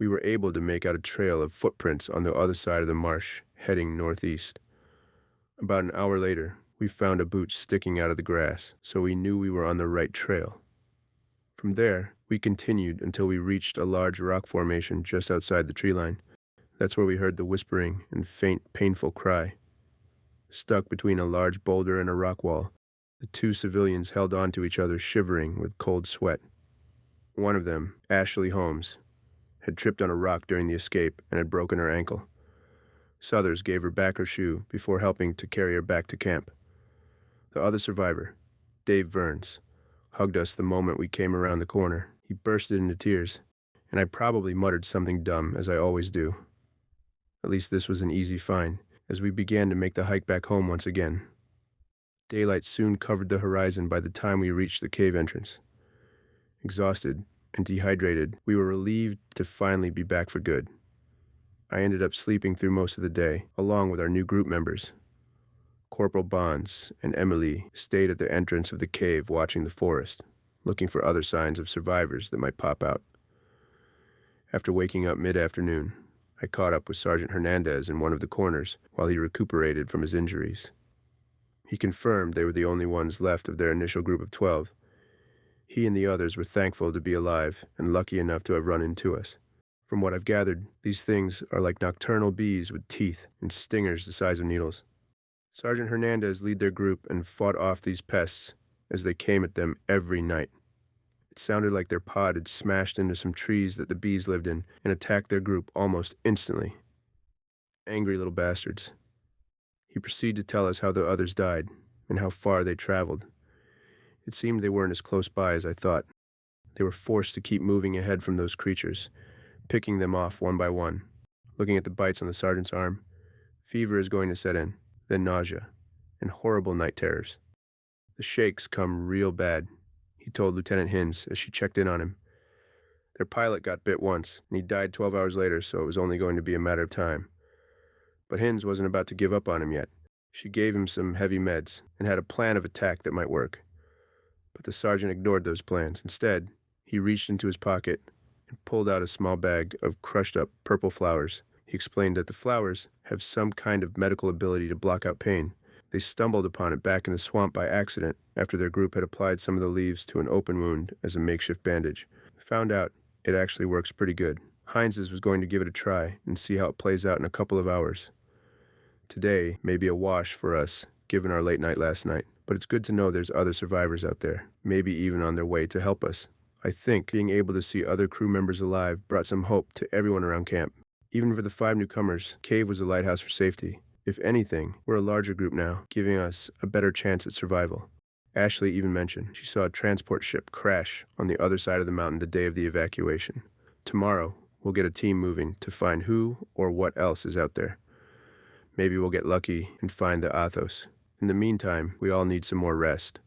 we were able to make out a trail of footprints on the other side of the marsh, heading northeast. About an hour later, we found a boot sticking out of the grass, so we knew we were on the right trail. From there, we continued until we reached a large rock formation just outside the tree line. That's where we heard the whispering and faint, painful cry. Stuck between a large boulder and a rock wall, the two civilians held on to each other, shivering with cold sweat. One of them, Ashley Holmes, had tripped on a rock during the escape and had broken her ankle. Southers gave her back her shoe before helping to carry her back to camp. The other survivor, Dave Verns, hugged us the moment we came around the corner. He bursted into tears, and I probably muttered something dumb, as I always do. At least this was an easy find, as we began to make the hike back home once again. Daylight soon covered the horizon by the time we reached the cave entrance. Exhausted and dehydrated, we were relieved to finally be back for good. I ended up sleeping through most of the day, along with our new group members. Corporal Bonds and Emily stayed at the entrance of the cave watching the forest, looking for other signs of survivors that might pop out. After waking up mid-afternoon, I caught up with Sergeant Hernandez in one of the corners while he recuperated from his injuries. He confirmed they were the only ones left of their initial group of 12. He and the others were thankful to be alive and lucky enough to have run into us. From what I've gathered, these things are like nocturnal bees with teeth and stingers the size of needles. Sergeant Hernandez led their group and fought off these pests as they came at them every night. It sounded like their pod had smashed into some trees that the bees lived in and attacked their group almost instantly. Angry little bastards. He proceeded to tell us how the others died and how far they traveled. It seemed they weren't as close by as I thought. They were forced to keep moving ahead from those creatures, picking them off one by one. Looking at the bites on the sergeant's arm, fever is going to set in, then nausea, and horrible night terrors. The shakes come real bad, he told Lieutenant Hinz as she checked in on him. Their pilot got bit once, and he died 12 hours later, so it was only going to be a matter of time. But Hinz wasn't about to give up on him yet. She gave him some heavy meds and had a plan of attack that might work. But the sergeant ignored those plans. Instead, he reached into his pocket and pulled out a small bag of crushed-up purple flowers. He explained that the flowers have some kind of medical ability to block out pain. They stumbled upon it back in the swamp by accident after their group had applied some of the leaves to an open wound as a makeshift bandage. Found out it actually works pretty good. Heinz's was going to give it a try and see how it plays out in a couple of hours. Today may be a wash for us, given our late night last night, but it's good to know there's other survivors out there, maybe even on their way to help us. I think being able to see other crew members alive brought some hope to everyone around camp. Even for the 5 newcomers, Cave was a lighthouse for safety. If anything, we're a larger group now, giving us a better chance at survival. Ashley even mentioned she saw a transport ship crash on the other side of the mountain the day of the evacuation. Tomorrow, we'll get a team moving to find who or what else is out there. Maybe we'll get lucky and find the Athos. In the meantime, we all need some more rest.